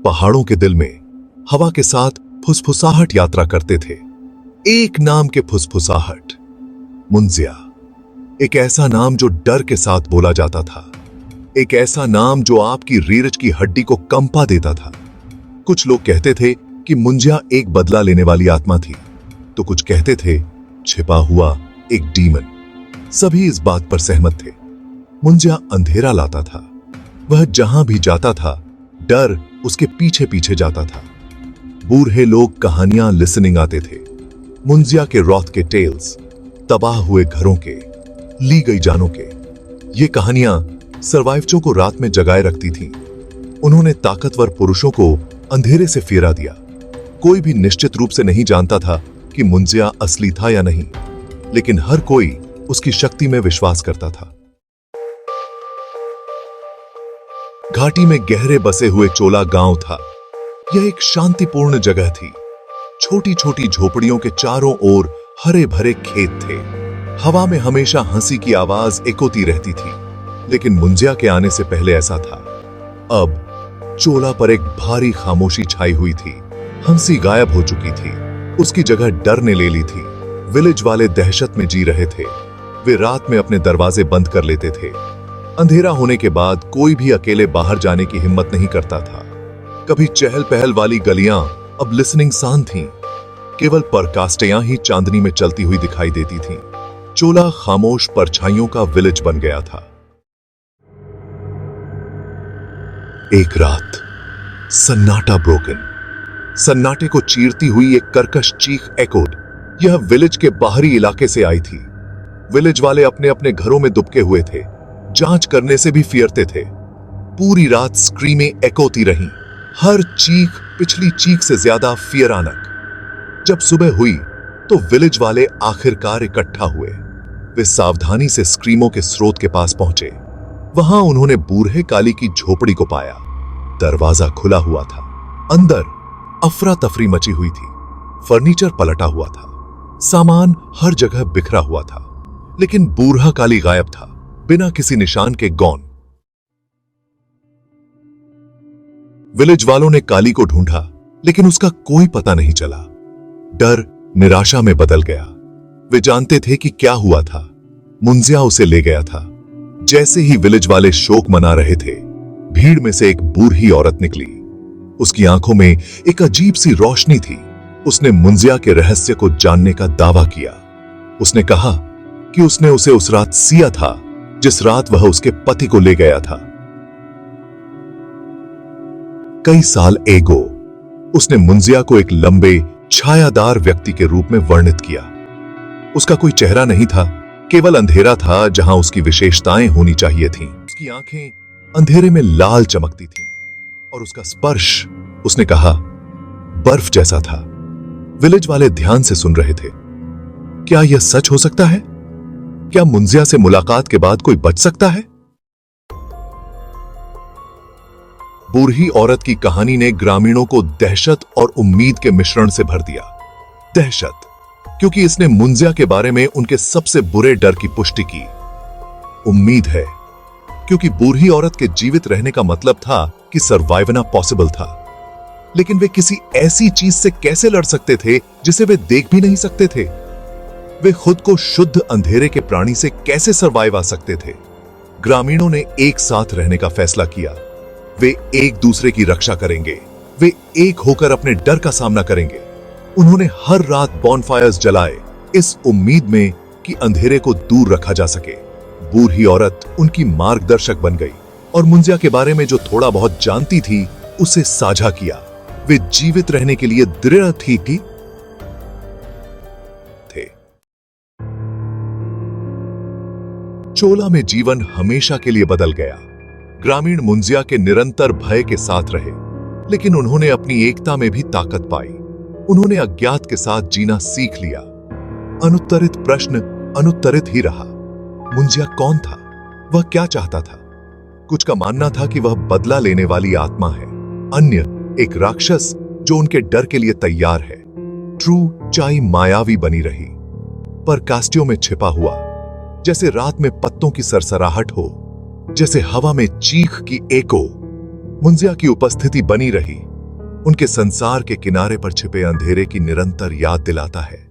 पहाड़ों के दिल में हवा के साथ फुसफुसाहट यात्रा करते थे। एक नाम के फुसफुसाहट, मुंजिया। एक ऐसा नाम जो डर के साथ बोला जाता था, एक ऐसा नाम जो आपकी रीढ़ की हड्डी को कंपा देता था। कुछ लोग कहते थे कि मुंजिया एक बदला लेने वाली आत्मा थी, तो कुछ कहते थे छिपा हुआ एक डीमन। सभी इस बात पर सहमत थे। मुंजिया अंधेरा लाता था। वह जहां भी जाता था, डर उसके पीछे पीछे जाता था। बूढ़े लोग कहानियां लिसनिंग आते थे, मुंजिया के रौत के टेल्स, तबाह हुए घरों के, ली गई जानों के। ये कहानियां सर्वाइवरों को रात में जगाए रखती थीं। उन्होंने ताकतवर पुरुषों को अंधेरे से फेरा दिया। कोई भी निश्चित रूप से नहीं जानता था कि मुंजिया असली था या नहीं, लेकिन हर कोई उसकी शक्ति में विश्वास करता था। घाटी में गहरे बसे हुए चोला गांव था। यह एक शांतिपूर्ण जगह थी। छोटी छोटी झोपड़ियों के चारों ओर हरे भरे खेत थे। हवा में हमेशा हंसी की आवाज एकोती रहती थी, लेकिन मुंजिया के आने से पहले ऐसा था। अब चोला पर एक भारी खामोशी छाई हुई थी। हंसी गायब हो चुकी थी, उसकी जगह डर ने ले ली थी। विलेज वाले दहशत में जी रहे थे। वे रात में अपने दरवाजे बंद कर लेते थे। अंधेरा होने के बाद कोई भी अकेले बाहर जाने की हिम्मत नहीं करता था। कभी चहल पहल वाली गलियां अब लिसनिंग सान थीं। केवल परकास्टियां ही चांदनी में चलती हुई दिखाई देती थीं। चोला खामोश परछाइयों का विलेज बन गया था। एक रात सन्नाटा ब्रोकन। सन्नाटे को चीरती हुई एक कर्कश चीख एकोड। यह विलेज के बाहरी इलाके से आई थी। विलेज वाले अपने अपने घरों में दुबके हुए थे, जांच करने से भी फिरते थे। पूरी रात स्क्रीमें एकोती रहीं, हर चीख पिछली चीख से ज्यादा फियरानक। जब सुबह हुई तो विलेज वाले आखिरकार इकट्ठा हुए। वे सावधानी से स्क्रीमों के स्रोत के पास पहुंचे। वहां उन्होंने बूढ़े काली की झोपड़ी को पाया। दरवाजा खुला हुआ था। अंदर अफरा तफरी मची हुई थी। फर्नीचर पलटा हुआ था, सामान हर जगह बिखरा हुआ था, लेकिन बूढ़ा काली गायब था, बिना किसी निशान के गौन। विलेज वालों ने काली को ढूंढा, लेकिन उसका कोई पता नहीं चला। डर निराशा में बदल गया। वे जानते थे कि क्या हुआ था। मुंजिया उसे ले गया था। जैसे ही विलेज वाले शोक मना रहे थे, भीड़ में से एक बूढ़ी औरत निकली। उसकी आंखों में एक अजीब सी रोशनी थी। उसने मुंजिया के रहस्य को जानने का दावा किया। उसने कहा कि उसने उसे उस रात सिया था जिस रात वह उसके पति को ले गया था। कई साल एगो उसने मुंजिया को एक लंबे छायादार व्यक्ति के रूप में वर्णित किया। उसका कोई चेहरा नहीं था, केवल अंधेरा था जहां उसकी विशेषताएं होनी चाहिए थीं। उसकी आंखें अंधेरे में लाल चमकती थीं और उसका स्पर्श, उसने कहा, बर्फ जैसा था। विलेज वाले ध्यान से सुन रहे थे। क्या यह सच हो सकता है? क्या मुंजिया से मुलाकात के बाद कोई बच सकता है? बूढ़ी औरत की कहानी ने ग्रामीणों को दहशत और उम्मीद के मिश्रण से भर दिया। दहशत क्योंकि इसने मुंजिया के बारे में उनके सबसे बुरे डर की पुष्टि की। उम्मीद है क्योंकि बूढ़ी औरत के जीवित रहने का मतलब था कि सर्वाइवना पॉसिबल था। लेकिन वे किसी ऐसी चीज से कैसे लड़ सकते थे जिसे वे देख भी नहीं सकते थे? वे खुद को शुद्ध अंधेरे के प्राणी से कैसे सर्वाइव आ सकते थे? ग्रामीणों ने एक साथ रहने का फैसला किया। वे एक दूसरे की रक्षा करेंगे। वे एक होकर अपने डर का सामना करेंगे। उन्होंने हर रात बॉनफायर्स जलाए, इस उम्मीद में कि अंधेरे को दूर रखा जा सके। बूढ़ी औरत उनकी मार्गदर्शक बन गई और मुंजिया के बारे में जो थोड़ा बहुत जानती थी उसे साझा किया। वे जीवित रहने के लिए दृढ़ थी थे। चोला में जीवन हमेशा के लिए बदल गया। ग्रामीण मुंजिया के निरंतर भय के साथ रहे, लेकिन उन्होंने अपनी एकता में भी ताकत पाई। उन्होंने अज्ञात के साथ जीना सीख लिया। अनुत्तरित प्रश्न अनुत्तरित ही रहा। मुंजिया कौन था? वह क्या चाहता था? कुछ का मानना था कि वह बदला लेने वाली आत्मा है, अन्य एक राक्षस जो उनके डर के लिए तैयार है। ट्रू चाई मायावी बनी रही, पर कास्टियों में छिपा हुआ, जैसे रात में पत्तों की सरसराहट हो, जैसे हवा में चीख की एको। मुंजिया की उपस्थिति बनी रही, उनके संसार के किनारे पर छिपे अंधेरे की निरंतर याद दिलाता है।